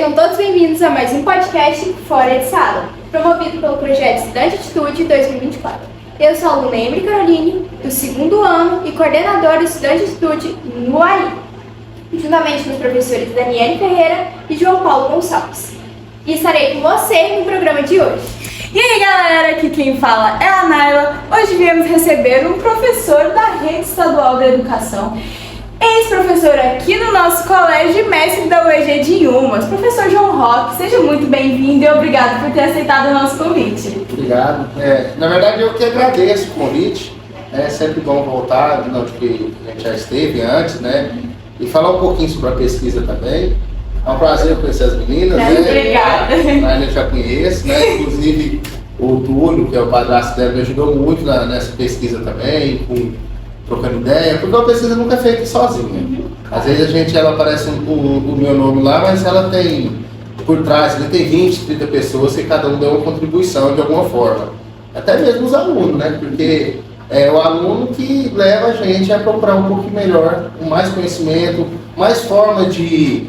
Sejam todos bem-vindos a mais um podcast Fora de Sala, promovido pelo projeto Estudante Atitude 2024. Eu sou a aluna Emily Caroline, do segundo ano e coordenadora do Estudante Atitude no AI, juntamente com os professores Daniele Ferreira e João Paulo Gonçalves. E estarei com você no programa de hoje. E aí galera, aqui quem fala é a Naila. Hoje viemos receber um professor da Rede Estadual da Educação, ex-professor aqui no nosso colégio e mestre da UEG de Inhumas, professor João Roque. Seja muito bem-vindo e obrigado por ter aceitado o nosso convite. Obrigado. Na verdade, eu que agradeço o convite. É sempre bom voltar, de onde que a gente já esteve antes, né? E falar um pouquinho sobre a pesquisa também. É um prazer conhecer as meninas, né? Obrigada. A gente já conhece, né? Inclusive, o Túlio, que é o padrasto dela, me ajudou muito nessa pesquisa também, trocando ideia, porque a pesquisa nunca é feita sozinha. Às vezes ela aparece o meu nome lá, mas ela tem, por trás, ele tem 20, 30 pessoas que cada um deu uma contribuição de alguma forma. Até mesmo os alunos, né? Porque é o aluno que leva a gente a procurar um pouco melhor, com mais conhecimento, mais forma de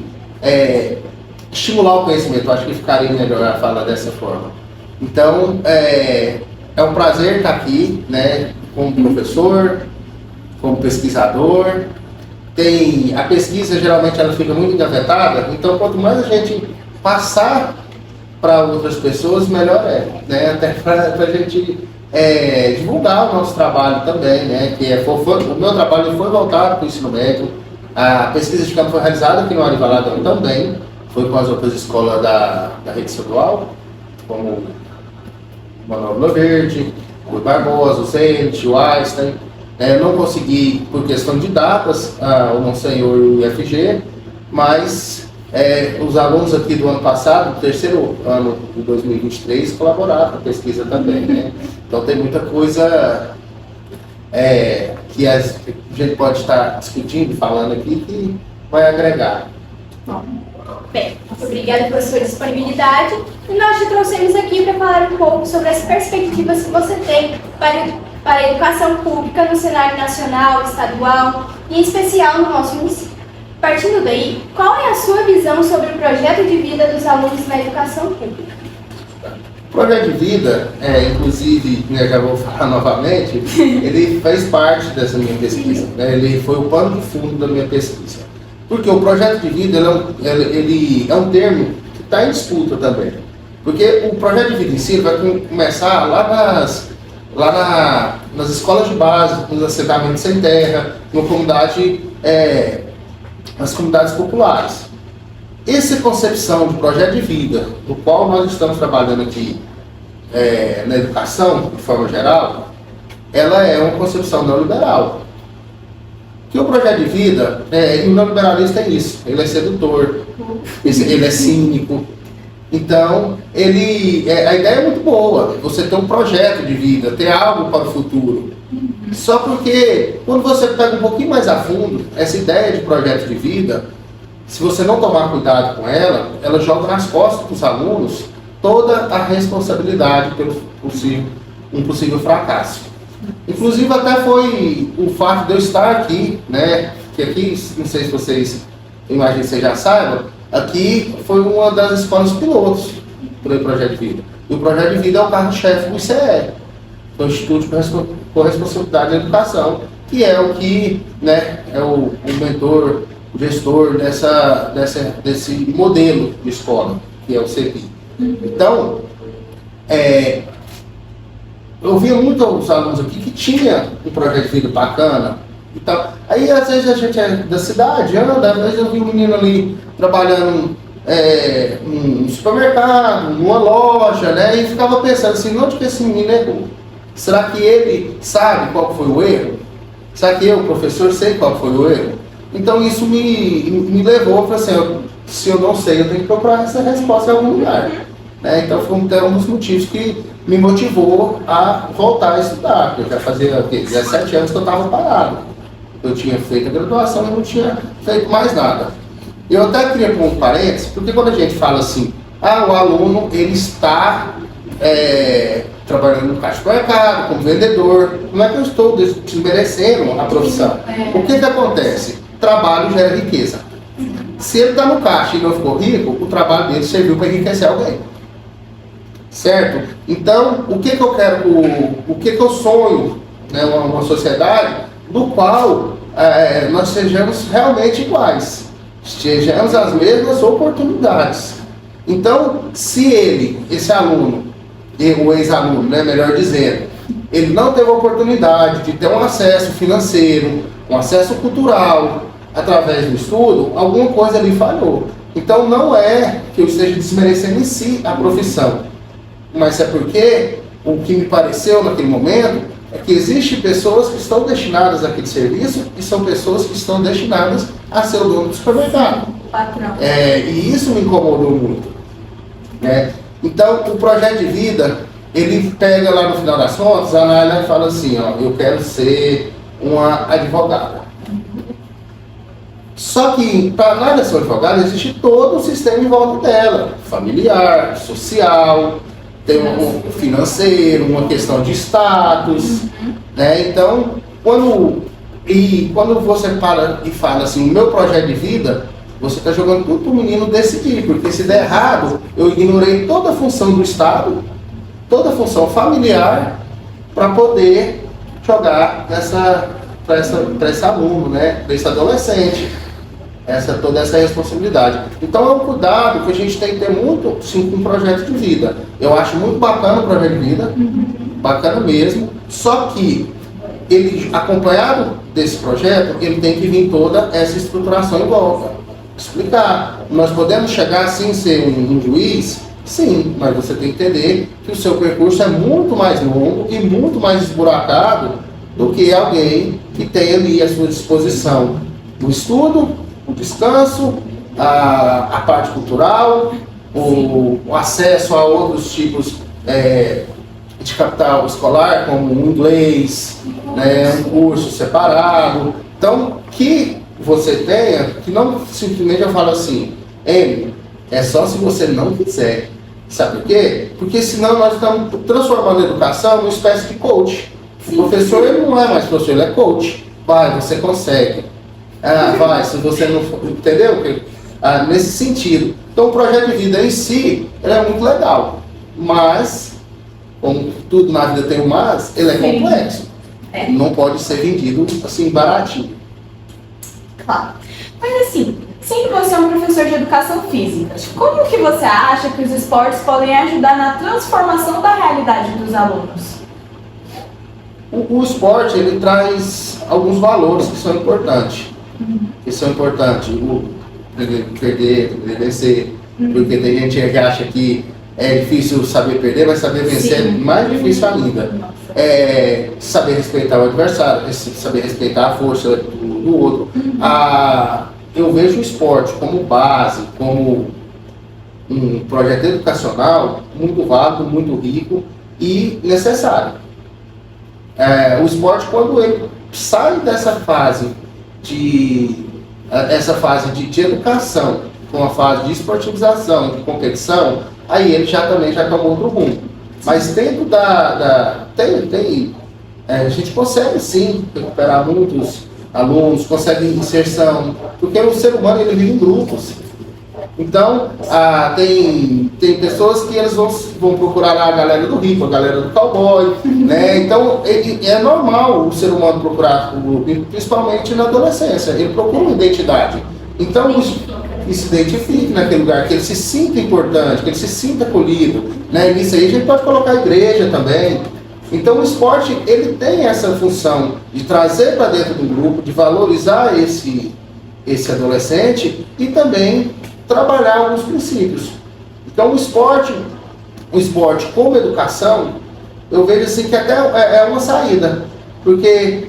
estimular o conhecimento. Eu acho que ficaria melhor a falar dessa forma. Então, é um prazer estar aqui, né? Como professor, como pesquisador. A pesquisa geralmente ela fica muito engavetada, então quanto mais a gente passar para outras pessoas, melhor é, né? Até para a gente divulgar o nosso trabalho também, né? O meu trabalho foi voltado para o ensino médio. A pesquisa de campo foi realizada aqui no Ari Valadão também, foi com as outras escolas da rede estadual, como o Manuel Vila Verde, o Rui Barbosa, o Sente, o Einstein. Não consegui, por questão de datas, o Monsenhor e o IFG, mas os alunos aqui do ano passado, do terceiro ano de 2023, colaboraram com a pesquisa também, né? Então tem muita coisa que a gente pode estar discutindo, falando aqui, que vai agregar. Bem, obrigada pela sua disponibilidade e nós te trouxemos aqui para falar um pouco sobre as perspectivas que você tem para a educação pública no cenário nacional, estadual e em especial no nosso município. Partindo daí, qual é a sua visão sobre o projeto de vida dos alunos na educação pública? O projeto de vida, inclusive, já vou falar novamente, ele faz parte dessa minha pesquisa, né? Ele foi o pano de fundo da minha pesquisa. Porque o projeto de vida ele é um termo que está em disputa também. Porque o projeto de vida em si vai começar lá nas escolas de base, nos assentamentos sem terra, nas comunidades populares. Essa concepção de projeto de vida, do qual nós estamos trabalhando aqui na educação, de forma geral, ela é uma concepção neoliberal. Que o projeto de vida, e o neoliberalismo é isso, ele é sedutor, ele é cínico. Então, a ideia é muito boa, você ter um projeto de vida, ter algo para o futuro. Só porque, quando você pega um pouquinho mais a fundo, essa ideia de projeto de vida, se você não tomar cuidado com ela joga nas costas dos alunos toda a responsabilidade pelo um possível fracasso. Inclusive, até foi o fato de eu estar aqui, né? Que aqui, não sei se vocês, imagino que vocês já saibam, aqui foi uma das escolas pilotos do projeto de vida. E o projeto de vida é o carro-chefe do ICE, do Instituto com Responsabilidade da Educação, que é o que, né, é o mentor, o gestor desse modelo de escola, que é o CEPI. Então, eu via muitos alunos aqui que tinha um projeto de vida bacana e tal. Aí, às vezes, a gente é da cidade, anda, às vezes eu vi um menino ali trabalhando num supermercado, numa loja, né? E ficava pensando assim, onde que esse menino errou? Será que ele sabe qual foi o erro? Será que eu, professor, sei qual foi o erro? Então, isso me levou para assim, se eu não sei, eu tenho que procurar essa resposta em algum lugar. Né? Então, foi um dos motivos que me motivou a voltar a estudar, porque eu já fazia 17 anos que eu estava parado. Eu tinha feito a graduação e não tinha feito mais nada. Eu até queria pôr um parênteses, porque quando a gente fala assim, o aluno ele está trabalhando no caixa do mercado, como vendedor, não é que eu estou desmerecendo a profissão. O que acontece? Trabalho gera riqueza. se ele está no caixa e não ficou rico, o trabalho dele serviu para enriquecer alguém. Certo? Então, o que eu quero, o que eu sonho, né, uma sociedade do qual nós sejamos realmente iguais, sejamos as mesmas oportunidades. Então, se ele, esse aluno, o ex-aluno, né, melhor dizendo, ele não teve a oportunidade de ter um acesso financeiro, um acesso cultural, através do estudo, alguma coisa ali falhou. Então, não é que eu esteja desmerecendo em si a profissão, mas é porque o que me pareceu naquele momento é que existem pessoas que estão destinadas àquele serviço e são pessoas que estão destinadas a ser o dono do supermercado. Patrão. E isso me incomodou muito. Né? Então, o projeto de vida, ele pega lá no final das contas, a Naila fala assim, ó, eu quero ser uma advogada. Só que, para a Naila ser advogada, existe todo o sistema em volta dela, familiar, social, tem um financeiro, uma questão de status, né? Então, quando você para e fala assim, o meu projeto de vida, você está jogando tudo para o menino decidir, porque se der errado, eu ignorei toda a função do Estado, toda a função familiar, para poder jogar para esse aluno, né? Para esse adolescente. Toda essa responsabilidade. Então é um cuidado que a gente tem que ter muito, sim, com o projeto de vida. Eu acho muito bacana o projeto de vida, bacana mesmo, só que ele, acompanhado desse projeto, ele tem que vir toda essa estruturação em volta. Explicar. Nós podemos chegar assim, ser um juiz? Sim, mas você tem que entender que o seu percurso é muito mais longo e muito mais esburacado do que alguém que tem ali à sua disposição o estudo, o descanso, a parte cultural, o acesso a outros tipos de capital escolar, como o inglês, né, um curso separado. Então, que você tenha, que não simplesmente eu falo assim, é só se você não quiser. Sabe por quê? Porque senão nós estamos transformando a educação numa espécie de coach. O professor, ele não é mais professor, ele é coach. Vai, você consegue. Vai, se você não for, entendeu? Nesse sentido. Então o projeto de vida em si, ele é muito legal, mas, como tudo na vida tem um mas, ele é complexo. Não pode ser vendido assim, baratinho. Claro. Mas assim, sendo você um professor de educação física, como que você acha que os esportes podem ajudar na transformação da realidade dos alunos? O esporte, ele traz alguns valores que são importantes. O perder, vencer, porque tem gente que acha que é difícil saber perder, mas saber vencer é mais difícil ainda. Saber respeitar o adversário, saber respeitar a força do outro. Eu vejo o esporte como base, como um projeto educacional muito válido, muito rico e necessário. O esporte, quando ele sai dessa fase de educação, com a fase de esportivização, de competição, aí ele já tomou outro rumo. Mas dentro a gente consegue sim recuperar muitos alunos, consegue inserção, porque o ser humano ele vive em grupos. Então, tem pessoas que eles vão procurar a galera do rico, a galera do cowboy, né? Então, é normal o ser humano procurar o grupo, principalmente na adolescência. Ele procura uma identidade. Então, que se identifique naquele lugar, que ele se sinta importante, que ele se sinta acolhido, né? E nisso aí a gente pode colocar a igreja também. Então, o esporte, ele tem essa função de trazer para dentro do grupo, de valorizar esse adolescente e também trabalhar alguns princípios. Então o esporte como educação, eu vejo assim que até é uma saída, porque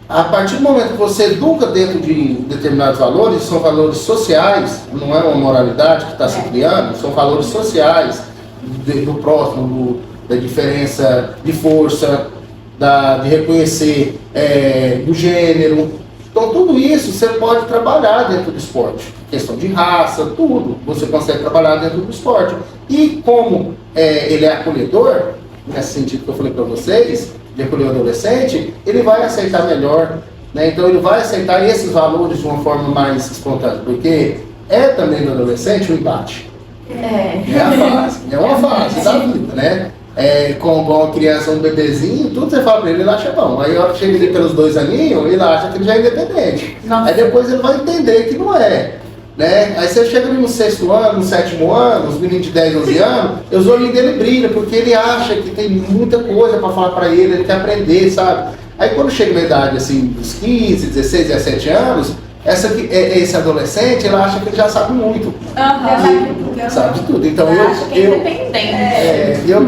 a partir do momento que você educa dentro de determinados valores, são valores sociais, não é uma moralidade que está se criando, são valores sociais do próximo, da diferença de força, de reconhecer do gênero. Então tudo isso você pode trabalhar dentro do esporte. Questão de raça, tudo, você consegue trabalhar dentro do esporte. E como ele é acolhedor, nesse sentido que eu falei para vocês, de acolher o adolescente, ele vai aceitar melhor, né? Então ele vai aceitar esses valores de uma forma mais espontânea, porque é também do adolescente o embate. É a fase, é uma fase da vida, né? Com uma criança, um bebezinho, tudo você fala pra ele, ele acha bom. Aí a hora que chega ali pelos 2 aninhos, ele acha que ele já é independente. Nossa. Aí depois ele vai entender que não é. Né? Aí você chega ali no 6º ano, no 7º ano, os meninos de 10, 11 anos, os olhinhos dele brilham, porque ele acha que tem muita coisa para falar para ele quer aprender, sabe? Aí quando chega na idade assim, dos 15, 16, 17 anos, esse adolescente, ele acha que ele já sabe muito. Sabe de tudo. Então eu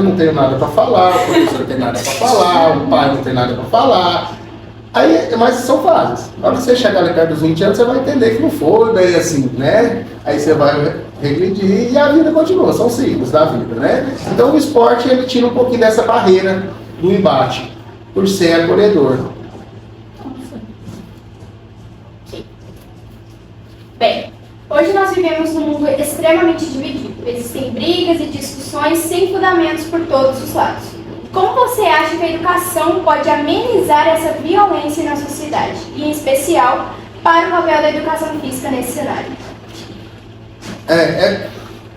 não tenho nada para falar, o professor não tem nada para falar, o pai não tem nada para falar. Aí, mas são fases. Na hora que você chegar ali perto dos 20 anos, você vai entender que não foi bem assim, né? Aí você vai regredir e a vida continua, são ciclos da vida, né? Então o esporte, ele tira um pouquinho dessa barreira do embate, por ser acolhedor. Bem, hoje nós vivemos num mundo extremamente dividido. Existem brigas e discussões sem fundamentos por todos os lados. Como você acha que a educação pode amenizar essa violência na sociedade? E, em especial, para o papel da educação física nesse cenário?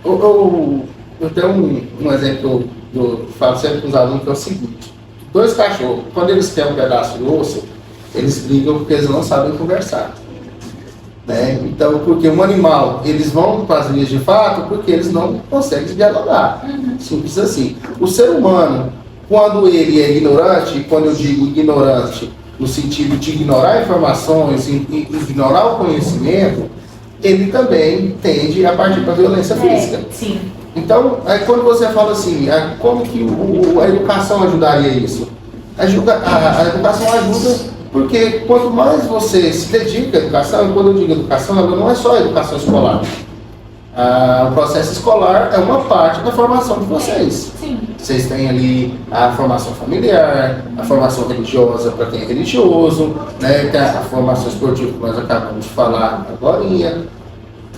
Eu tenho um exemplo que eu falo sempre com os alunos, que é o seguinte. 2 cachorros, quando eles querem um pedaço de osso, eles brigam porque eles não sabem conversar. Né? Então, porque um animal, eles vão para as linhas de fato porque eles não conseguem dialogar. Simples assim. O ser humano, quando ele é ignorante, e quando eu digo ignorante no sentido de ignorar informações, ignorar o conhecimento, ele também tende a partir para a violência física. Sim. Então, aí quando você fala assim, como que a educação ajudaria isso? A educação ajuda porque quanto mais você se dedica à educação, e quando eu digo educação, ela não é só a educação escolar. O processo escolar é uma parte da formação de vocês. Sim. Vocês têm ali a formação familiar, a formação religiosa para quem é religioso, né? Tem a formação esportiva que nós acabamos de falar agora.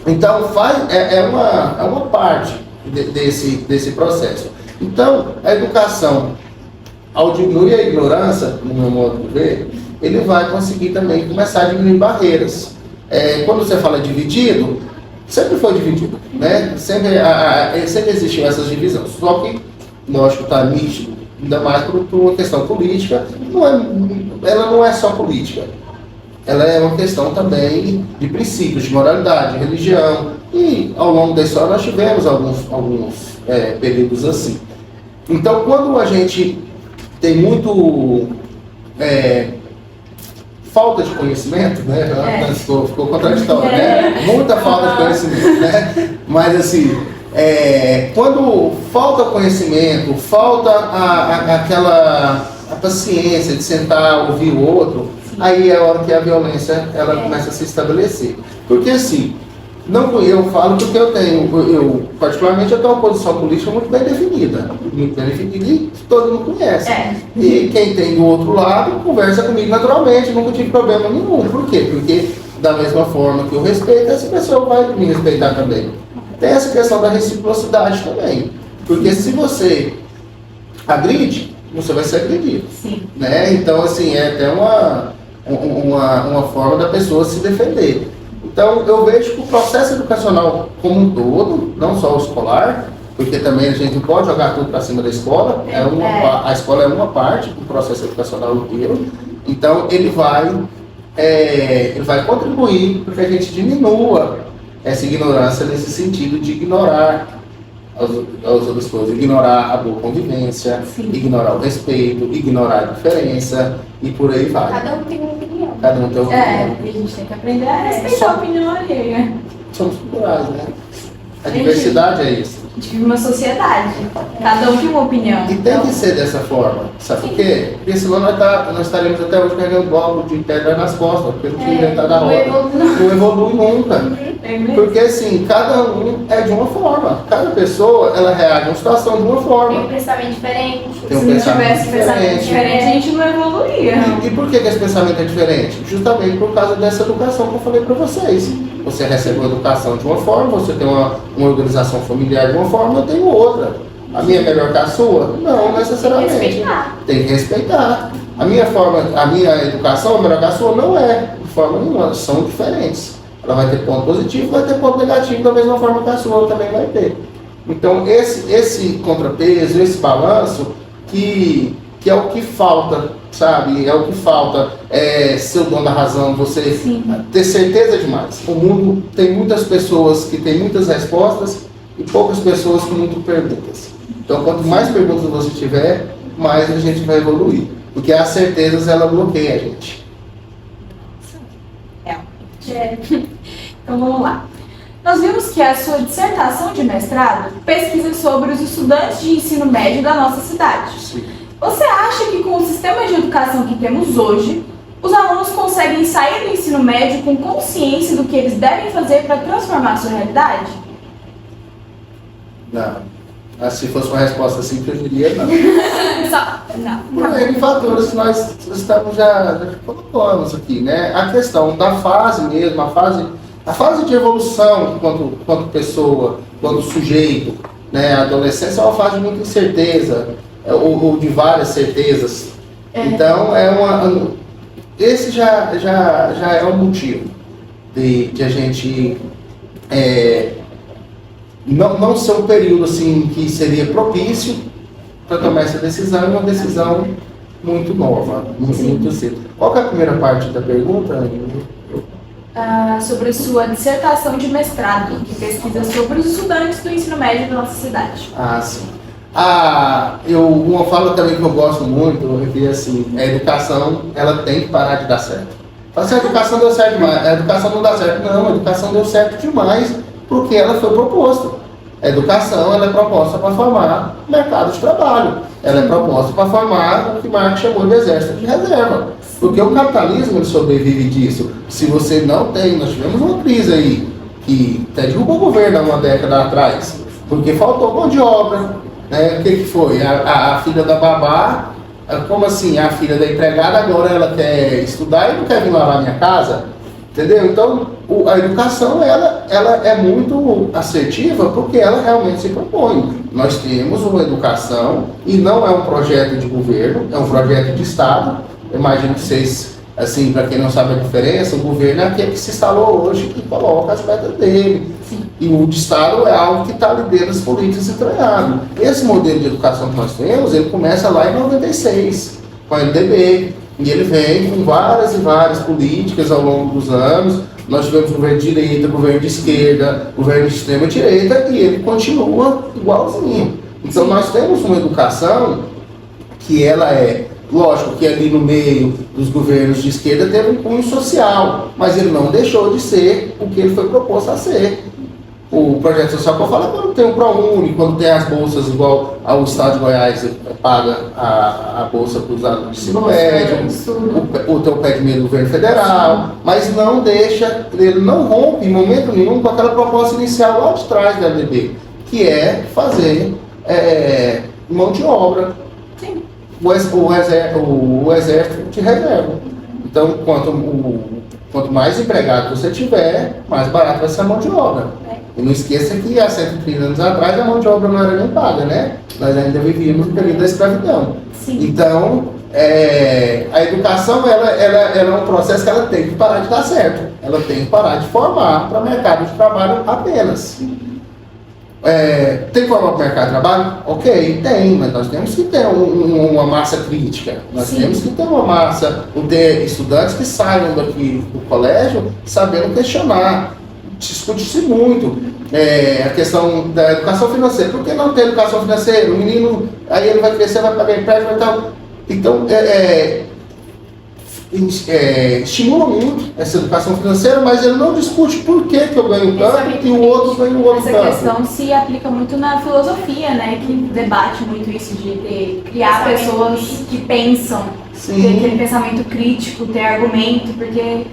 Então é uma parte desse processo. Então a educação, ao diminuir a ignorância, no meu modo de ver, ele vai conseguir também começar a diminuir barreiras. Quando você fala dividido, sempre foi dividido, né? Sempre existiu essas divisões. Só que, lógico, está nítido, ainda mais por uma questão política. Ela não é só política. Ela é uma questão também de princípios, de moralidade, de religião. E ao longo da história nós tivemos alguns períodos assim. Então, quando a gente tem muito falta de conhecimento, né? Ficou contraditório, né? Muita falta de conhecimento, né? Mas assim, quando falta conhecimento, falta a paciência de sentar, ouvir o outro, aí é a hora que a violência ela começa a se estabelecer. Porque assim, eu falo porque eu particularmente eu tenho uma posição política muito bem definida e todo mundo conhece. E quem tem do outro lado conversa comigo naturalmente, nunca tive problema nenhum. Por quê? Porque da mesma forma que eu respeito, essa pessoa vai me respeitar também. Tem essa questão da reciprocidade também. Porque se você agride, você vai ser agredido. Sim. Né? Então, assim, é até uma forma da pessoa se defender. Então, eu vejo que o processo educacional como um todo, não só o escolar, porque também a gente não pode jogar tudo para cima da escola, a escola é uma parte do processo educacional inteiro, então ele vai contribuir para que a gente diminua essa ignorância nesse sentido de ignorar as outras coisas, ignorar a boa convivência, ignorar o respeito, ignorar a diferença e por aí vai. Cada um tem uma opinião. Cada um tem uma opinião. A gente tem que aprender a respeitar a opinião alheia. Somos culturais, né? A diversidade é isso. A gente vive uma sociedade. Cada um tem uma opinião. E tem que ser dessa forma. Sabe por quê? Porque senão nós estaremos até hoje carregando bloco de pedra nas costas, porque não tinha inventado a roda. Não evolui nunca. Porque assim, cada um é de uma forma. Cada pessoa, ela reage a uma situação de uma forma. Tem um pensamento diferente. Tem um Se não tivesse pensamento diferente, a gente não evoluía. E por que esse pensamento é diferente? Justamente por causa dessa educação que eu falei para vocês. Você recebe uma educação de uma forma, você tem uma organização familiar de uma forma, eu tenho outra. A minha é melhor que a sua? Não, necessariamente. Tem que respeitar. Tem que respeitar. A minha educação é melhor que a sua? Não é, de forma nenhuma, são diferentes. Ela vai ter ponto positivo, vai ter ponto negativo, da mesma forma que a sua também vai ter. Então, esse contrapeso, esse balanço, que é o que falta, sabe? É o que falta, ser o dono da razão, você ter certeza demais. O mundo tem muitas pessoas que têm muitas respostas e poucas pessoas com muitas perguntas. Então, quanto mais perguntas você tiver, mais a gente vai evoluir. Porque as certezas, ela bloqueia a gente. Então, vamos lá. Nós vimos que a sua dissertação de mestrado pesquisa sobre os estudantes de ensino médio da nossa cidade. Sim. Você acha que com o sistema de educação que temos hoje, os alunos conseguem sair do ensino médio com consciência do que eles devem fazer para transformar a sua realidade? Não. Se fosse uma resposta simples, eu diria não. Não. Por N fatores que nós estamos já colocamos aqui, né? A questão da fase mesmo, a fase de evolução quanto pessoa, quanto sujeito, né? A adolescência é uma fase de muita incerteza, ou de várias certezas. Então, esse já é um motivo de a gente não ser um período assim, que seria propício para tomar essa decisão, uma decisão muito nova, muito cedo. Qual que é a primeira parte da pergunta? Sobre sua dissertação de mestrado, que pesquisa sobre os estudantes do ensino médio da nossa cidade. Sim. Uma fala também que eu gosto muito é que assim, a educação ela tem que parar de dar certo. Fala assim, a educação deu certo demais, a educação não dá certo. Não, a educação deu certo demais porque ela foi proposta. A educação ela é proposta para formar mercado de trabalho. Ela é proposta para formar o que Marx chamou de exército de reserva. Porque o capitalismo ele sobrevive disso. Se você não tem, nós tivemos uma crise aí que até derrubou o governo há uma década atrás, porque faltou mão de obra. Né? O que foi? A filha da babá, como assim? A filha da empregada agora ela quer estudar e não quer vir lavar minha casa? Entendeu? Então, a educação ela é muito assertiva porque ela realmente se propõe. Nós temos uma educação e não é um projeto de governo, é um projeto de Estado. Eu imagino que vocês, assim, para quem não sabe a diferença, o governo é aquele que se instalou hoje e coloca as metas dele. Sim. E o de Estado é algo que está ali dentro das políticas entranhado. Esse modelo de educação que nós temos, ele começa lá em 96, com a LDB. E ele vem com várias e várias políticas ao longo dos anos. Nós tivemos governo de direita, governo de esquerda, governo de extrema direita, e ele continua igualzinho. Então nós temos uma educação que ela lógico que ali no meio dos governos de esquerda teve um cunho social, mas ele não deixou de ser o que ele foi proposto a ser. O projeto social que eu falo é quando tem o ProUni, quando tem as bolsas igual ao Estado de Goiás paga a bolsa para os alunos de ensino médio, o teu pé de meio do governo federal, mas não deixa, ele não rompe em momento nenhum com aquela proposta inicial lá de trás da LDB, que é fazer mão de obra. Sim. O exército de reserva. Então, quanto mais empregado você tiver, mais barato vai ser a mão de obra. E não esqueça que há 130 anos atrás a mão de obra não era nem paga, né? Nós ainda vivíamos no período da escravidão. Sim. Então, a educação ela é um processo que ela tem que parar de dar certo. Ela tem que parar de formar para o mercado de trabalho apenas. Tem que formar para o mercado de trabalho? Ok, tem, mas nós temos que ter uma massa crítica. Nós temos que ter uma massa, ter estudantes que saiam daqui do colégio sabendo questionar. Discute-se muito a questão da educação financeira. Por que não ter educação financeira? O menino, aí ele vai crescer, vai pagar empréstimo e tal. Então, estimula muito essa educação financeira, mas ele não discute por que eu ganho tanto e o outro ganha o outro tanto. Essa questão se aplica muito na filosofia, né? Que debate muito isso de criar pessoas que pensam, ter aquele pensamento crítico, ter argumento, porque...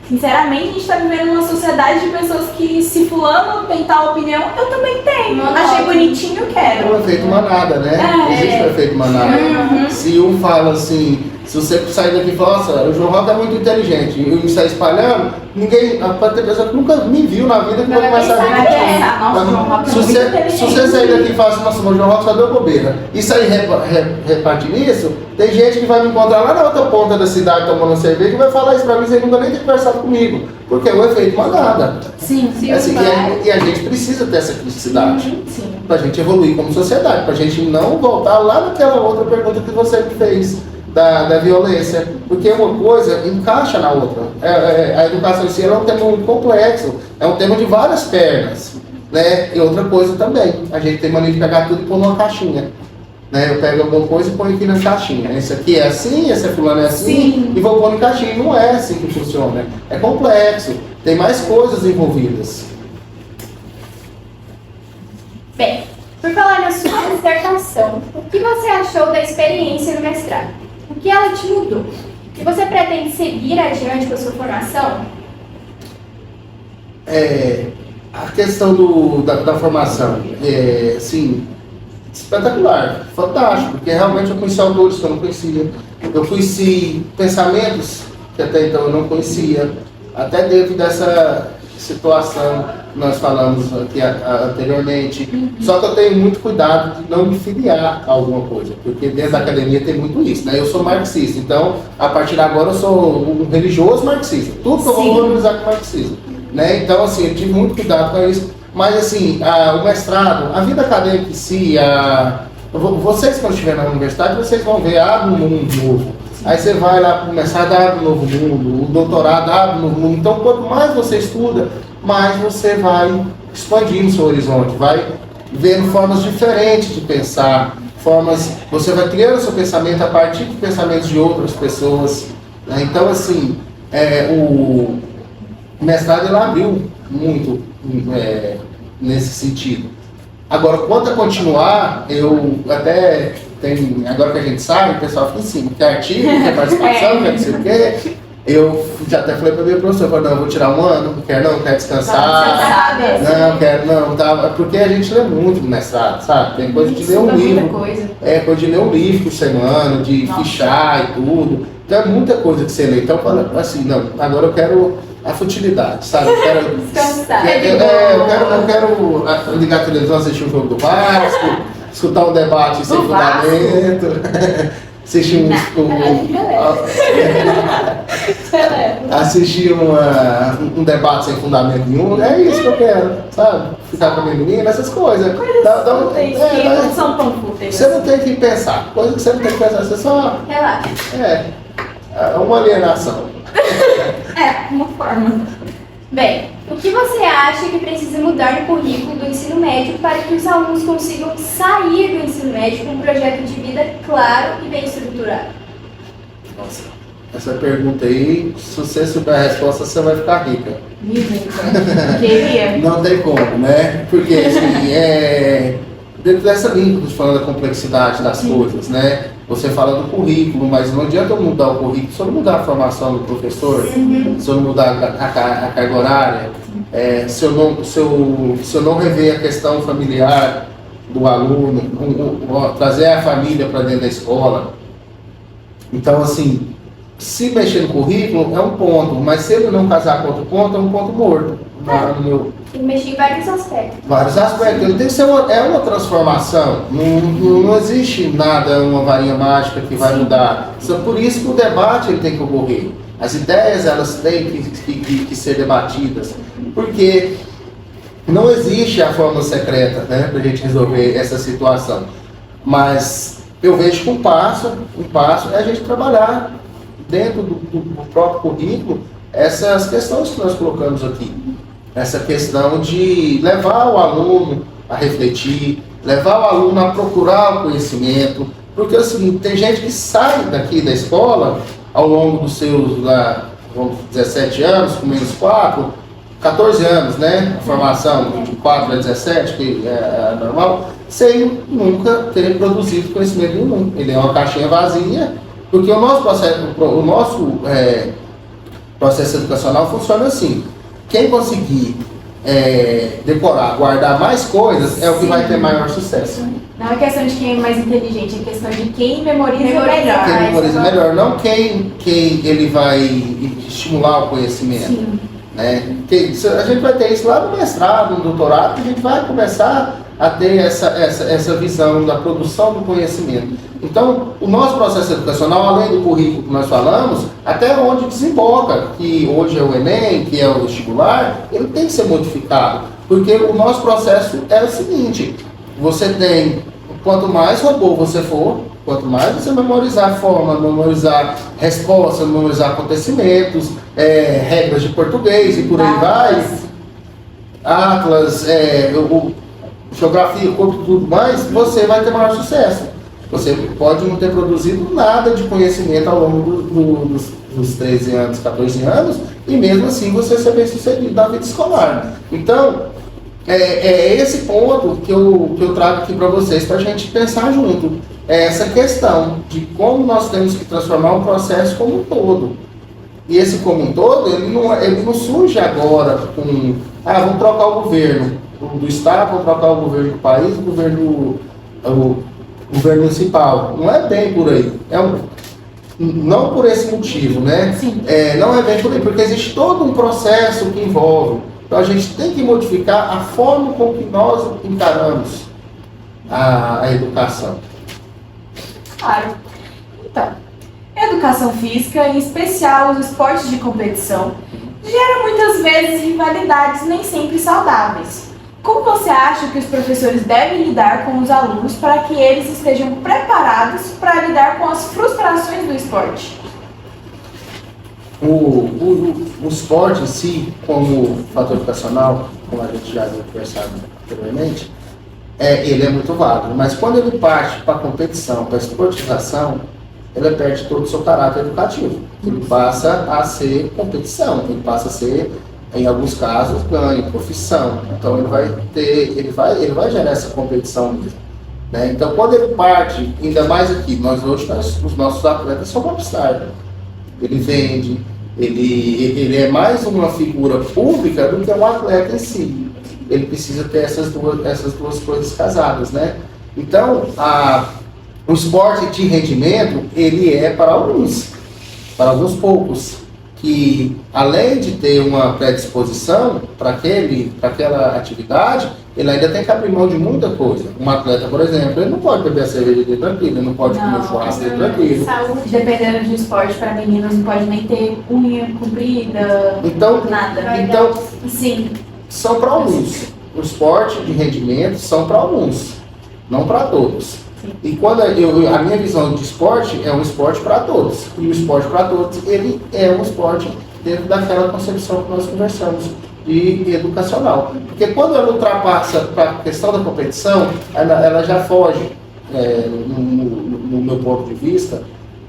Sinceramente, a gente está vivendo uma sociedade de pessoas que, se fulano tem tal opinião, eu também tenho. Achei bonitinho, quero. É um efeito manada, né? Existe o efeito manada. Se um fala assim, se você sair daqui e falar, nossa, o João Roca é muito inteligente, e eu sair espalhando, ninguém, pode ter pessoa que nunca me viu na vida que vai começar a ver. Se você sair daqui e falar assim, nossa, o João Roca só deu bobeira, e sair repartir nisso, tem gente que vai me encontrar lá na outra ponta da cidade tomando cerveja e vai falar isso pra mim, você nunca nem tem conversado comigo, porque é o efeito manada. Sim, sim. Assim, e a gente precisa ter essa criticidade Sim. para a gente evoluir como sociedade, para a gente não voltar lá naquela outra pergunta que você me fez da violência, porque uma coisa encaixa na outra. A educação em si é um tema muito complexo, é um tema de várias pernas, né? E outra coisa também, a gente tem mania de pegar tudo e pôr numa caixinha. Né? Eu pego alguma coisa e ponho aqui na caixinha. Esse aqui é assim, esse é fulano é assim, Sim. e vou pôr em caixinha. Não é assim que funciona. É complexo, tem mais coisas envolvidas. Bem, por falar na sua dissertação, o que você achou da experiência no mestrado? O que ela te mudou? E você pretende seguir adiante com a sua formação? A questão da formação, sim, espetacular, fantástico, porque realmente eu conheci autores que eu não conhecia, eu conheci pensamentos que até então eu não conhecia, até dentro dessa situação que nós falamos aqui anteriormente. Só que eu tenho muito cuidado de não me filiar a alguma coisa, porque dentro da academia tem muito isso, né? Eu sou marxista, então a partir de agora eu sou um religioso marxista, tudo que eu vou valorizar com marxismo, né? Então assim, eu tive muito cuidado com isso. Mas assim, o mestrado, a vida acadêmica em si, vocês quando estiverem na universidade, vocês vão ver, abre um mundo novo. Aí você vai lá para o mestrado, abre um novo mundo, o doutorado abre um novo mundo. Então, quanto mais você estuda, mais você vai expandindo o seu horizonte, vai vendo formas diferentes de pensar, você vai criando o seu pensamento a partir de pensamentos de outras pessoas. Né? Então, assim, o mestrado ele abriu muito nesse sentido. Agora, quanto a continuar, eu até tenho, agora que a gente sabe, o pessoal fica em cima, quer artigo, quer participação, quer não sei o quê. Eu já até falei para o meu professor, não, eu vou tirar um ano, não quero descansar. Não, quero, não, tá, porque a gente lê muito no mestrado, sabe? Tem coisa de ler um livro. Coisa de ler um livro por semana, de fichar e tudo. Então é muita coisa que você lê. Então, assim, não, agora eu quero a futilidade, sabe? Eu quero Descansar. eu quero ligar a televisão, assistir um jogo do Vasco, escutar um debate sem fundamento, assistir assistir um debate sem fundamento nenhum. É isso que eu quero, sabe? Ficar com a minha menina, essas coisas. Você não tem que pensar, coisa que você não tem que pensar, você só Relaxa. é uma alienação. Uma forma. Bem, o que você acha que precisa mudar no currículo do ensino médio para que os alunos consigam sair do ensino médio com um projeto de vida claro e bem estruturado? Nossa, essa pergunta aí, se você souber a resposta, você vai ficar rica. Queria. Não tem como, né? Porque, assim, dentro dessa linha que eu tô falando da complexidade das coisas, né? Você fala do currículo, mas não adianta eu mudar o currículo se eu não mudar a formação do professor, se eu não mudar a carga horária, se eu não rever a questão familiar do aluno, trazer a família para dentro da escola. Então, assim, se mexer no currículo é um ponto, mas se ele não casar com outro ponto, é um ponto morto. Tem que mexer em vários aspectos. Vários aspectos. Ele tem que ser uma transformação. Não existe nada, uma varinha mágica que vai mudar. Por isso que o debate ele tem que ocorrer. As ideias elas têm que ser debatidas. Porque não existe a fórmula secreta, né, para a gente resolver essa situação. Mas eu vejo que um passo é a gente trabalhar dentro do próprio currículo essas questões que nós colocamos aqui. Essa questão de levar o aluno a refletir, levar o aluno a procurar o conhecimento, porque assim, tem gente que sai daqui da escola ao longo dos seus 17 anos, com menos 4, 14 anos, né? A formação de 4 a 17, que é normal, sem nunca ter produzido conhecimento nenhum. Ele é uma caixinha vazia, porque o nosso processo educacional funciona assim. Quem conseguir decorar, guardar mais coisas, é o que vai ter maior sucesso. Não é questão de quem é mais inteligente, é questão de quem memoriza melhor. Quem memoriza melhor, não quem ele vai estimular o conhecimento. Sim. Né? A gente vai ter isso lá no mestrado, no doutorado, que a gente vai começar a ter essa visão da produção do conhecimento. Então, o nosso processo educacional, além do currículo que nós falamos, até onde desemboca, que hoje é o Enem, que é o vestibular, ele tem que ser modificado. Porque o nosso processo é o seguinte, você tem, quanto mais robô você for, quanto mais você memorizar forma, memorizar respostas, memorizar acontecimentos, regras de português e por aí vai, atlas, geografia, corpo e tudo mais, você vai ter maior sucesso. Você pode não ter produzido nada de conhecimento ao longo dos 13 anos, 14 anos, e mesmo assim você ser bem sucedido na vida escolar. Então, é esse ponto que eu trago aqui para vocês, para a gente pensar junto. É essa questão de como nós temos que transformar um processo como um todo. E esse como um todo, ele não surge agora com, vamos trocar o governo do Estado, vamos trocar o governo do país, o governo municipal. Não é bem por aí. Não por esse motivo, né? Não é bem por aí, porque existe todo um processo que envolve. Então a gente tem que modificar a forma com que nós encaramos a educação. Claro. Então, a educação física, em especial os esportes de competição, gera muitas vezes rivalidades nem sempre saudáveis. Como você acha que os professores devem lidar com os alunos para que eles estejam preparados para lidar com as frustrações do esporte? O esporte em si, como fator educacional, como a gente já havia conversado anteriormente, ele é muito válido, mas quando ele parte para a competição, para a esportização, ele perde todo o seu caráter educativo. Ele passa a ser competição, ele passa a ser, em alguns casos, ganho, profissão. Então ele vai gerar essa competição mesmo. Né? Então quando ele parte, ainda mais aqui, os nossos atletas são popstar. Ele vende, ele é mais uma figura pública do que um atleta em si. Ele precisa ter essas duas coisas casadas, né? Então, o esporte de rendimento, ele é para alguns poucos, que além de ter uma predisposição para aquela atividade, ele ainda tem que abrir mão de muita coisa. Um atleta, por exemplo, ele não pode beber a cerveja dele tranquilo, ele não pode comer churrasco dele tranquilo. Saúde, dependendo de esporte, para meninos não pode nem ter unha comprida, nada. Então, sim. São para alguns. O esporte de rendimento são para alguns, não para todos. Sim. E quando a minha visão de esporte é um esporte para todos. E o esporte para todos, ele é um esporte dentro daquela concepção que nós conversamos de educacional. Porque quando ela ultrapassa para a questão da competição, ela já foge, no meu ponto de vista,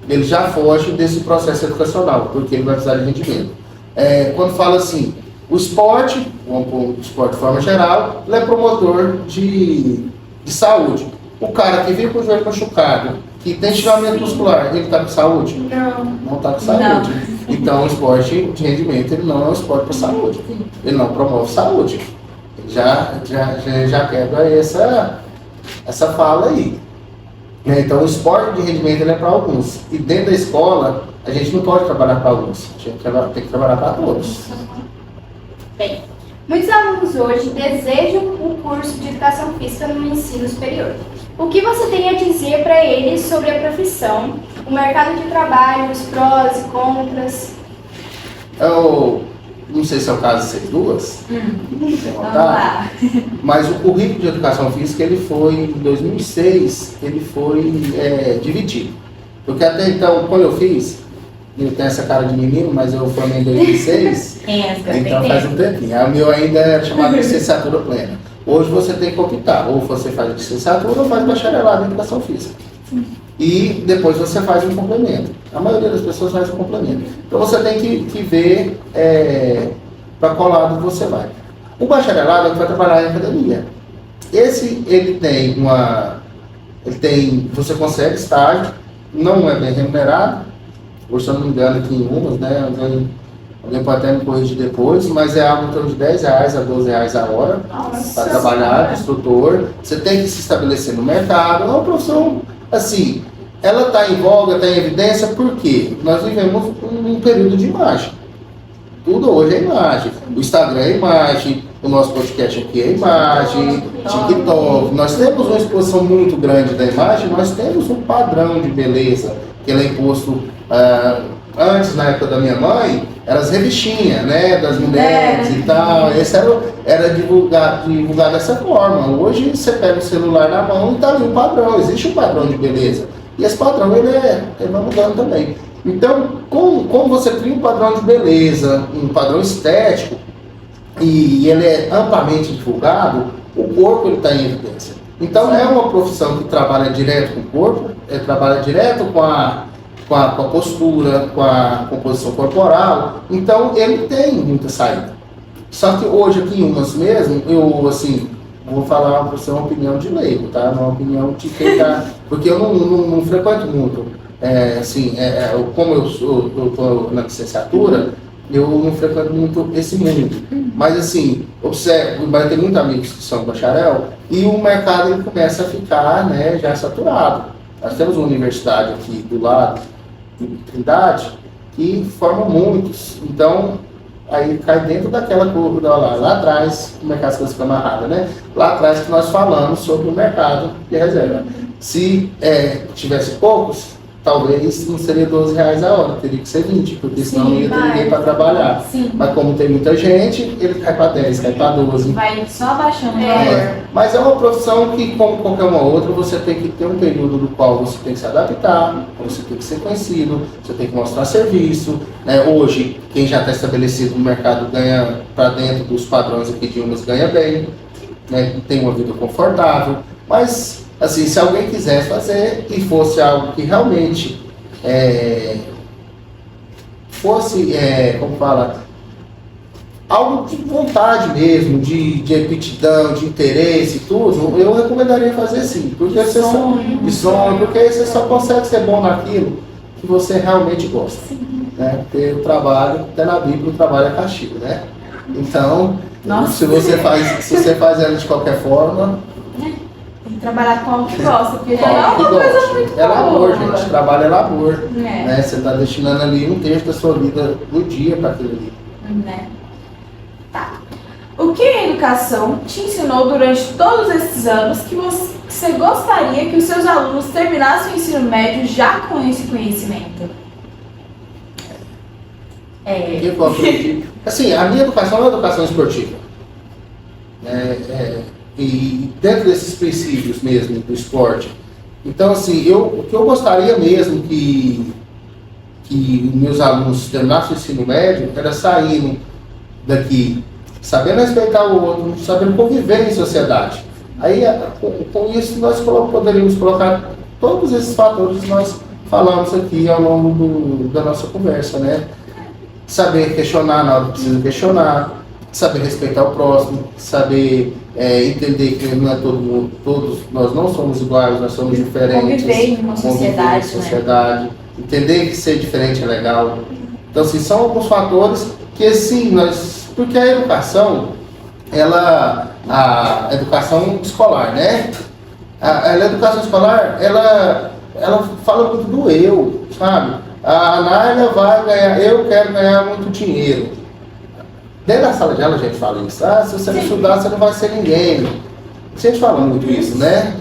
ele já foge desse processo educacional, porque ele vai precisar de rendimento. Quando fala assim, o esporte, o esporte de forma geral, ele é promotor de saúde. O cara que vive com o joelho machucado, que tem estiramento muscular, ele está com saúde? Não está com saúde. Não. Então o esporte de rendimento, ele não é um esporte para saúde. Ele não promove saúde. Ele já quebra essa fala aí. Então o esporte de rendimento, ele é para alguns. E dentro da escola, a gente não pode trabalhar para alguns. A gente tem que trabalhar para todos. Bem, muitos alunos hoje desejam o curso de educação física no ensino superior. O que você tem a dizer para eles sobre a profissão, o mercado de trabalho, os prós e contras? Eu não sei se é o caso de vocês duas, mas o currículo de educação física, ele foi, em 2006, ele foi dividido. Porque até então, quando eu fiz, eu tenho essa cara de menino, mas eu formei em 2006, então faz um tempinho. O meu ainda era chamado de licenciatura plena. Hoje você tem que optar, ou você faz licenciatura ou faz bacharelado em educação física. Sim. E depois você faz um complemento. A maioria das pessoas faz um complemento. Então você tem que ver para qual lado você vai. O bacharelado é que vai trabalhar em academia. Ele tem, você consegue estágio, não é bem remunerado. Hoje, se eu não me engano, aqui em umas, né? Alguém pode até me corrigir depois, mas é algo em torno de R$10 a R$12 a hora para trabalhar de instrutor. Você tem que se estabelecer no mercado. É uma profissão, assim, ela está em voga, está em evidência, porque nós vivemos um período de imagem. Tudo hoje é imagem. O Instagram é imagem, o nosso podcast aqui é imagem, TikTok. Nós temos uma exposição muito grande da imagem, nós temos um padrão de beleza que ele é imposto antes, na época da minha mãe, eram as revistinhas, né, das mulheres e tal. Esse era divulgado dessa forma. Hoje você pega o celular na mão e tá ali um padrão, existe um padrão de beleza. E esse padrão ele vai mudando também. Então, como você cria um padrão de beleza, um padrão estético, e ele é amplamente divulgado, o corpo está em evidência. Então, é uma profissão que trabalha direto com o corpo, trabalha direto com a postura, com a composição corporal. Então, ele tem muita saída. Só que hoje, aqui em Umas mesmo, eu, assim, vou falar para você uma opinião de leigo, tá? Uma opinião de quem tá... Porque eu não frequento muito. Como eu estou na licenciatura, eu não frequento muito esse mundo. Mas assim, observo, mas tem muitos amigos que são bacharel, e o mercado ele começa a ficar, né, já saturado. Nós temos uma universidade aqui do lado, de Trindade, que forma muitos. Então, aí cai dentro daquela curva lá atrás, o mercado se fica amarrado, né? Lá atrás que nós falamos sobre o mercado de reserva. Se tivesse poucos, talvez não seria R$12 a hora, teria que ser 20, porque senão não ia ter ninguém para trabalhar. Sim. Mas como tem muita gente, ele cai para 10, cai para 12. Vai só abaixando o valor. Mas é uma profissão que, como qualquer uma outra, você tem que ter um período do qual você tem que se adaptar, você tem que ser conhecido, você tem que mostrar serviço. Né? Hoje, quem já está estabelecido no mercado ganha, para dentro dos padrões aqui de Umas, ganha bem, né? Tem uma vida confortável, mas... Assim, se alguém quisesse fazer e fosse algo que realmente fosse, como fala, algo de vontade mesmo, de aptidão, de interesse e tudo, eu recomendaria fazer sim. Porque você porque você só consegue ser bom naquilo que você realmente gosta. Né? Porque o trabalho, até na Bíblia, o trabalho é castigo, né? Então, se você faz ela de qualquer forma... Trabalhar com algo que gosta, porque já é uma coisa muito boa. É labor, gente. Trabalho é labor. Né? Você está destinando ali um terço da sua vida do dia para aquilo ali. Né? Tá. O que a educação te ensinou durante todos esses anos que você gostaria que os seus alunos terminassem o ensino médio já com esse conhecimento? Assim, a minha educação é uma educação esportiva. E dentro desses princípios mesmo do esporte. Então, assim, o que eu gostaria mesmo que meus alunos terminassem o ensino médio era saindo daqui sabendo respeitar o outro, sabendo conviver em sociedade. Aí, com isso, nós poderíamos colocar todos esses fatores que nós falamos aqui ao longo da nossa conversa, né? Saber questionar na hora que precisa questionar, saber respeitar o próximo, saber entender que não é todo mundo, todos nós não somos iguais, nós somos diferentes. Conviver em uma sociedade, né? Entender que ser diferente é legal. Então, assim, são alguns fatores que, assim, porque a educação, a educação escolar, né? A educação escolar, ela fala muito do eu, sabe? A Nália vai ganhar, eu quero ganhar muito dinheiro. Dentro da sala de aula a gente fala isso. Se você não estudar, você não vai ser ninguém. A gente fala muito isso, né?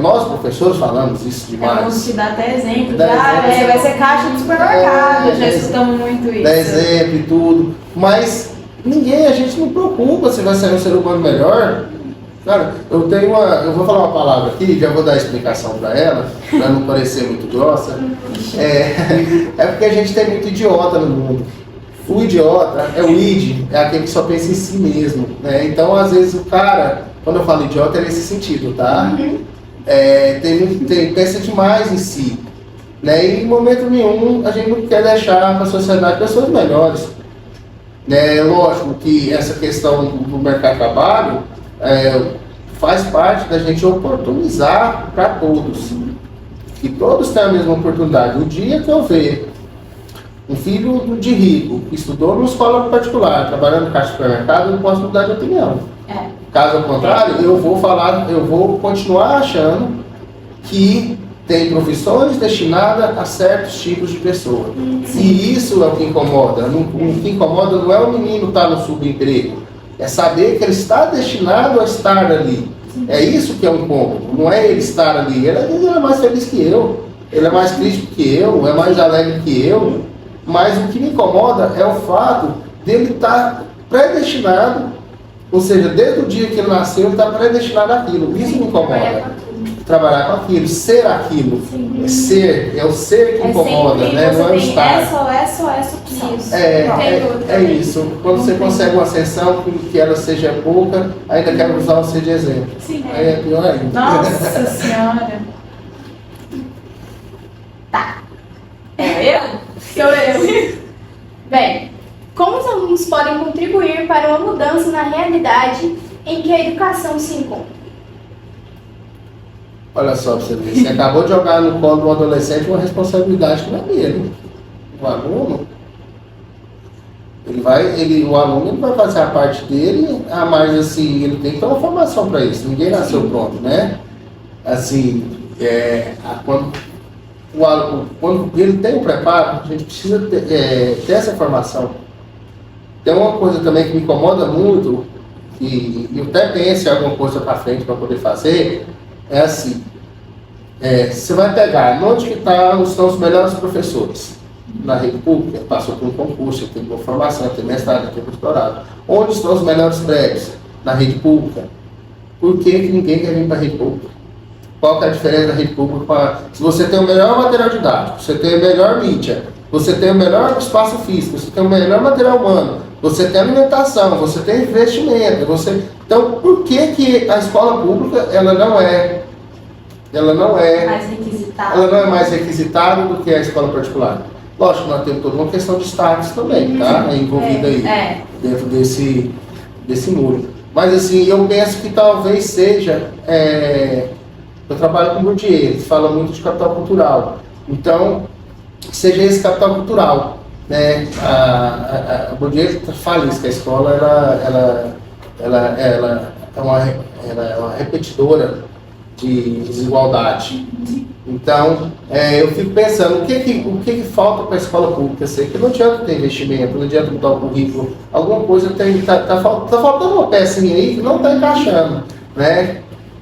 Nós, professores, falamos isso demais. Vamos te dar até exemplo. Vai ser caixa de supermercado, já escutamos muito isso. Dá exemplo e tudo. Mas a gente não preocupa se vai ser um ser humano melhor. Cara, eu vou falar uma palavra aqui, já vou dar a explicação para ela, para não parecer muito grossa. É porque a gente tem muito idiota no mundo. O idiota é o id, é aquele que só pensa em si mesmo, né? Então, às vezes, o cara, quando eu falo idiota, é nesse sentido, tá? Pensa demais em si, né? E em momento nenhum, a gente não quer deixar para a sociedade pessoas melhores. Lógico que essa questão do mercado de trabalho faz parte da gente oportunizar para todos. Que todos tenham a mesma oportunidade. O dia que eu ver um filho de rico, que estudou numa escola particular, trabalhando no caixa de supermercado, eu não posso mudar de opinião. Caso ao contrário, eu vou continuar achando que tem profissões destinadas a certos tipos de pessoas. E isso é o que incomoda. O que incomoda não é o menino estar no subemprego. É saber que ele está destinado a estar ali. É isso que é um ponto. Não é ele estar ali. Ele é mais feliz que eu. Ele é mais crítico que eu. É mais alegre que eu. Mas o que me incomoda é o fato dele estar predestinado. Ou seja, desde o dia que ele nasceu, ele está predestinado àquilo. Isso me incomoda. Trabalhar com aquilo, ser aquilo. É o ser que incomoda, né? Não é o estar. Essa opção. É isso. Quando você consegue uma ascensão, que ela seja pouca, ainda quero usar você de exemplo. Sim. Aí é pior ainda. Nossa Senhora. Tá. É eu? Sou eu. Bem, como os alunos podem contribuir para uma mudança na realidade em que a educação se encontra? Olha só pra você ver, você acabou de jogar no colo do adolescente uma responsabilidade que não é dele. O aluno, o aluno ele vai fazer a parte dele, mas assim, ele tem que ter uma formação para isso, ninguém nasceu pronto, né? Assim, quando ele tem um preparo, a gente precisa ter essa formação. Tem uma coisa também que me incomoda muito, e eu até penso em alguma coisa para frente para poder fazer, é assim, você vai pegar onde que estão os melhores professores na rede pública, passou por um concurso, tem boa formação, tem mestrado, tem doutorado. Onde estão os melhores prédios na rede pública? Por que ninguém quer vir para a rede pública? Qual que é a diferença da rede pública? Se você tem o melhor material didático, você tem a melhor mídia, você tem o melhor espaço físico, você tem o melhor material humano, você tem alimentação, você tem investimento, então por que a escola pública ela não é mais requisitada do que a escola particular? Lógico, nós temos toda uma questão de status também, tá? Envolvida aí, dentro desse muro. Mas assim, eu penso que talvez seja, eu trabalho com o Bourdieu, ele fala muito de capital cultural. Então, seja esse capital cultural, né? A Bourdieu fala isso, que a escola ela é uma repetidora de desigualdade. Então, eu fico pensando, o que falta para a escola pública ser? Que não adianta ter investimento, não adianta mudar o currículo, alguma coisa tá faltando uma pecinha aí que não está encaixando, né?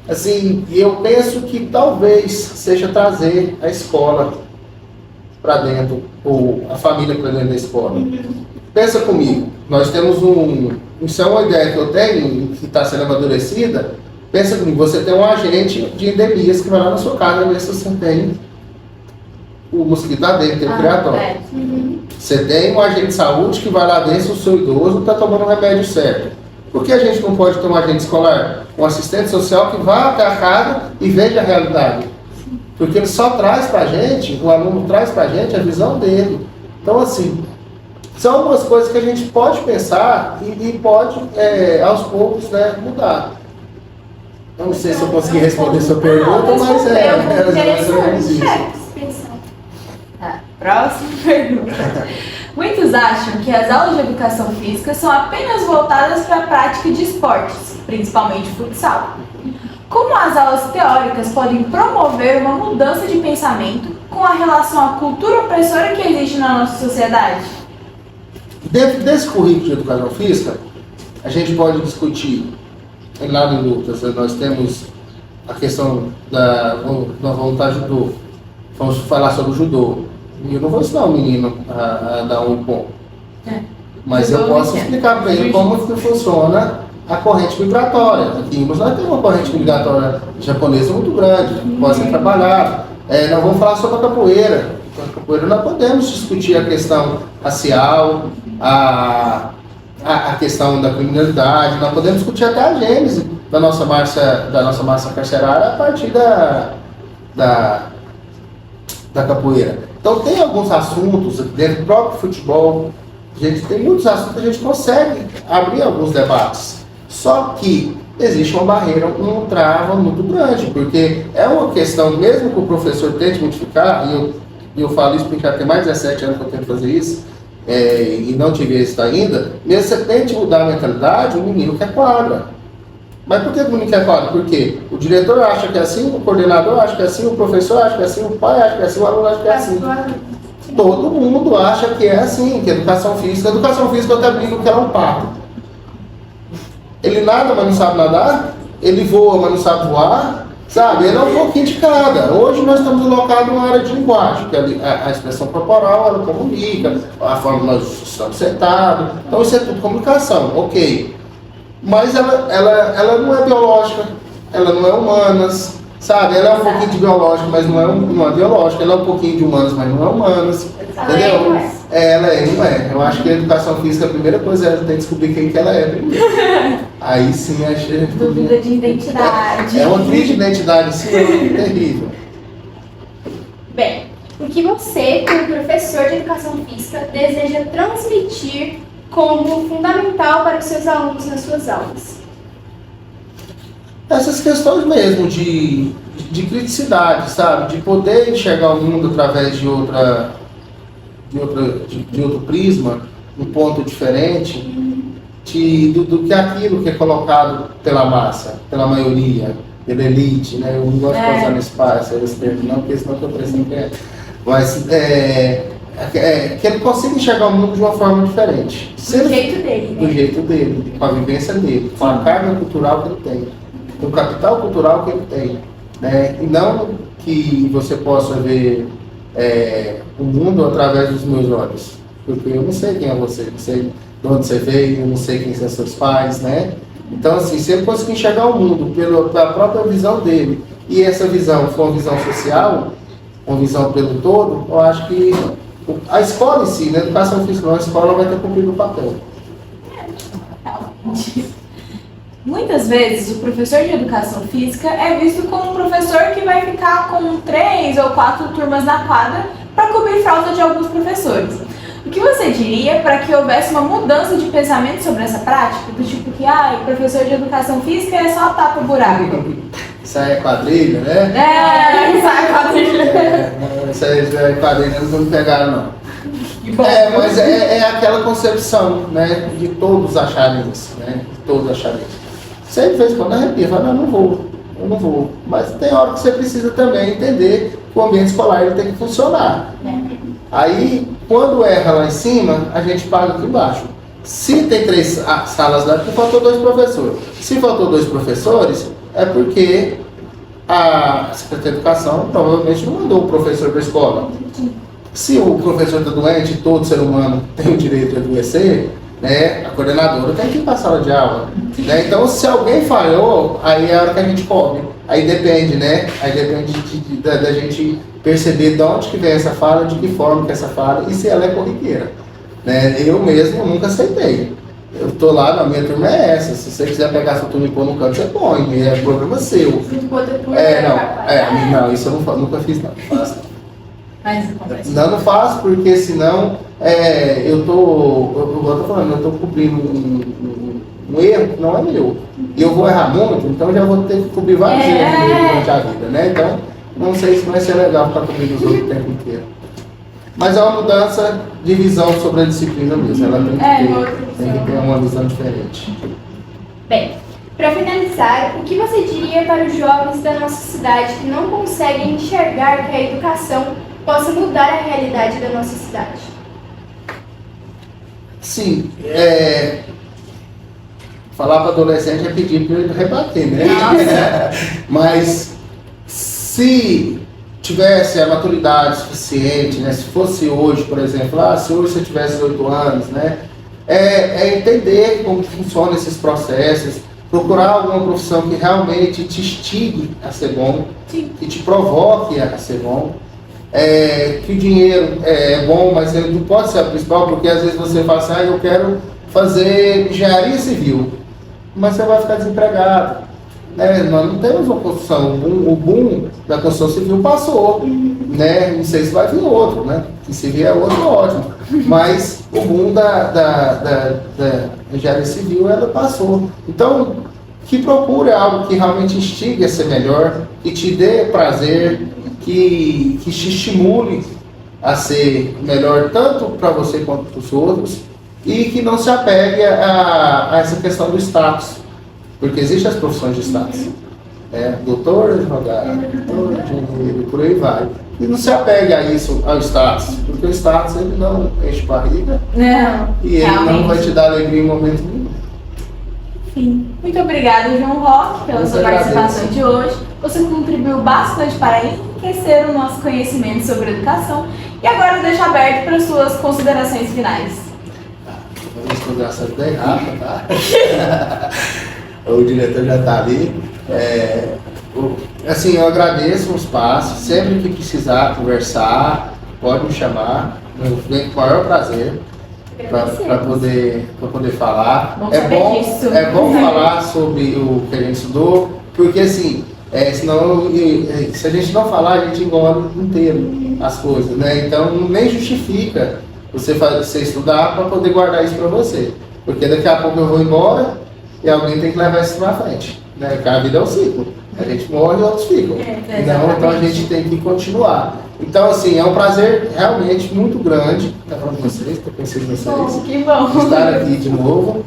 Assim, eu penso que talvez seja trazer a escola para dentro, ou a família para dentro da escola. Pensa comigo, nós temos isso é uma ideia que eu tenho, que está sendo amadurecida. Pensa comigo, você tem um agente de endemias que vai lá na sua casa ver se você tem o mosquito lá dentro, tem o criatório. Você tem um agente de saúde que vai lá ver se o seu idoso está tomando o remédio certo. Por que a gente não pode ter um agente escolar, um assistente social que vá até a casa e veja a realidade? Porque ele só traz para a gente, o aluno traz para a gente a visão dele. Então, assim, são algumas coisas que a gente pode pensar e pode, aos poucos, né, mudar. Eu não sei se eu consegui responder sua pergunta, mas interessante. Tá, próxima pergunta. Muitos acham que as aulas de educação física são apenas voltadas para a prática de esportes, principalmente futsal. Como as aulas teóricas podem promover uma mudança de pensamento com a relação à cultura opressora que existe na nossa sociedade? Dentro desse currículo de educação física, a gente pode discutir, lá no Lutas, nós temos a questão da vontade do judô. Vamos falar sobre o judô. E eu não vou ensinar o menino a dar um ponto. Mas eu posso explicar para ele como que funciona a corrente vibratória. Aqui em nós temos uma corrente vibratória japonesa muito grande, que pode ser trabalhada. Nós vamos falar sobre a capoeira. A capoeira nós podemos discutir a questão racial, a questão da criminalidade, nós podemos discutir até a gênese da nossa massa carcerária a partir da capoeira. Então tem alguns assuntos dentro do próprio futebol, tem muitos assuntos que a gente consegue abrir alguns debates. Só que existe uma barreira, um trava muito grande, porque é uma questão, mesmo que o professor tente modificar, e eu falo isso porque já tem mais de 17 anos que eu tento fazer isso, e não tive êxito ainda, mesmo você tente mudar a mentalidade, o menino quer quadra. Mas por que o menino quer quadra? Porque o diretor acha que é assim, o coordenador acha que é assim, o professor acha que é assim, o pai acha que é assim, o aluno acha que é assim. Todo mundo acha que é assim, que educação física eu até brinco que ela é um pato. Ele nada, mas não sabe nadar. Ele voa, mas não sabe voar. Sabe? Ele é um pouquinho de cada. Hoje nós estamos alocados numa área de linguagem, que a expressão corporal, ela comunica, a forma que nós estamos sentados. Então isso é tudo comunicação, ok. Mas ela não é biológica, ela não é humanas, sabe? Ela é um pouquinho de biológica, mas não é biológica. Ela é um pouquinho de humanas, mas não é humanas. Entendeu? Ela é, não é. Eu acho que a educação física, a primeira coisa é tem que descobrir quem que ela é primeiro. Aí sim, achei. Dúvida de identidade. É uma crise de identidade, sim, é terrível. Bem, o que você, como professor de educação física, deseja transmitir como fundamental para os seus alunos nas suas aulas? Essas questões mesmo de criticidade, sabe? De poder enxergar o mundo através de outro prisma, um ponto diferente, do que aquilo que é colocado pela massa, pela maioria, pela elite, né? Eu não gosto de usar esse termo, não, porque senão eu estou parecendo que é. Mas que ele consiga enxergar o mundo de uma forma diferente. Do jeito dele, né? Do jeito dele, com a vivência dele, com a carga cultural que ele tem, com o capital cultural que ele tem. Né? E não que você possa ver o mundo através dos meus olhos. Porque eu não sei quem é você, não sei de onde você veio, eu não sei quem são seus pais, né? Então, assim, se ele conseguir enxergar o mundo pela própria visão dele, e essa visão for uma visão social, uma visão pelo todo, eu acho que a escola em si, na educação física, a escola vai ter cumprido o papel. Muitas vezes o professor de educação física é visto como um professor que vai ficar com 3 ou 4 turmas na quadra para cobrir falta de alguns professores. O que você diria para que houvesse uma mudança de pensamento sobre essa prática? Do tipo que, o professor de educação física é só tapa-buraco. Isso aí é quadrilha, né? Isso aí é quadrilha. Isso aí é quadrilha, eles não me pegaram, não. Mas é aquela concepção, né? De todos acharem isso, né? De todos acharem isso. Você de vez em quando arrepia, fala, não, eu não vou. Mas tem hora que você precisa também entender que o ambiente escolar ele tem que funcionar. Aí, quando erra lá em cima, a gente paga aqui embaixo. Se tem 3 salas lá, porque faltou 2 professores. Se faltou 2 professores, é porque a Secretaria de Educação provavelmente não mandou o professor para a escola. Se o professor está doente, todo ser humano tem o direito de adoecer, né, a coordenadora tem que ir para a sala de aula. Né? Então, se alguém falhou, aí é a hora que a gente cobre. Aí depende, né? Aí depende da gente perceber de onde que vem essa falha, de que forma que essa falha e se ela é corriqueira. Né? Eu mesmo nunca aceitei. Eu tô lá, na minha turma é essa. Se você quiser pegar sua turma e pôr no canto, você põe. É problema seu. Não, isso eu não faço, nunca fiz, não. Faço. Mas acontece. Não faço, porque senão eu tô falando, eu tô cobrindo um erro que não é meu. E eu vou errar muito, então já vou ter que cobrir vários erros durante a vida, né? Então, não sei se vai ser legal ficar cobrindo os outros o tempo inteiro. Mas é uma mudança de visão sobre a disciplina mesmo. Ela tem que ter uma visão diferente. Bem, para finalizar, o que você diria para os jovens da nossa cidade que não conseguem enxergar que a educação possa mudar a realidade da nossa cidade? Sim, falar para adolescente é pedir para ele rebater, né? Mas se tivesse a maturidade suficiente, né? Se fosse hoje, por exemplo, se hoje você tivesse 8 anos, né? Entender como funcionam esses processos, procurar alguma profissão que realmente te instigue a ser bom, que te provoque a ser bom. Que o dinheiro é bom, mas ele não pode ser a principal, porque às vezes você fala assim, eu quero fazer engenharia civil, mas você vai ficar desempregado. Nós não temos uma construção, o boom da construção civil passou, né? Não sei se vai vir outro, né? Que se vier outro, ótimo. Mas o boom da engenharia civil, ela passou. Então, que procure algo que realmente instigue a ser melhor, que te dê prazer, que te estimule a ser melhor tanto para você quanto para os outros e que não se apegue a essa questão do status, porque existem as profissões de status, doutor, advogado, doutor, engenheiro, por aí vai, e não se apegue a isso, ao status, porque o status ele não enche barriga e ele não vai te dar alegria em momento nenhum. Enfim, muito obrigada, João Roque, pela Muito sua participação agradeço. de hoje. Você contribuiu bastante para enriquecer o nosso conhecimento sobre educação. E agora eu deixo aberto para suas considerações finais. Vou responder essa bem rápida, tá? O diretor já está ali. Assim, eu agradeço o espaço. Sempre que precisar conversar, pode me chamar. Eu venho com o maior prazer para poder falar. Bom saber disso. É bom falar sobre o que a gente estudou, porque assim, senão, se a gente não falar, a gente engole inteiro as coisas, né? Então, nem justifica você estudar para poder guardar isso para você. Porque daqui a pouco eu vou embora e alguém tem que levar isso para frente, né? Porque a vida é um ciclo. A gente morre e outros ficam. Então a gente tem que continuar. Então, assim, é um prazer realmente muito grande estar falando com vocês, estar conhecendo vocês. Que bom. Estar aqui de novo.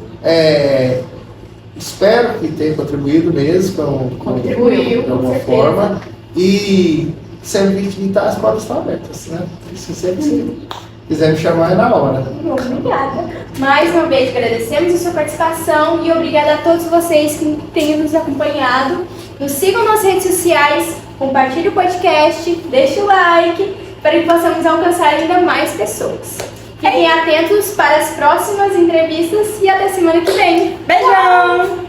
Espero que tenha contribuído mesmo Contribuiu, de alguma com forma. E sempre que está, as portas estão abertas, né? Isso sempre se quiser me chamar é na hora. Obrigada. Mais uma vez agradecemos a sua participação e obrigada a todos vocês que têm nos acompanhado. Nos sigam nas redes sociais, compartilhe o podcast, deixe o like para que possamos alcançar ainda mais pessoas. Fiquem atentos para as próximas entrevistas e até semana que vem. Beijão!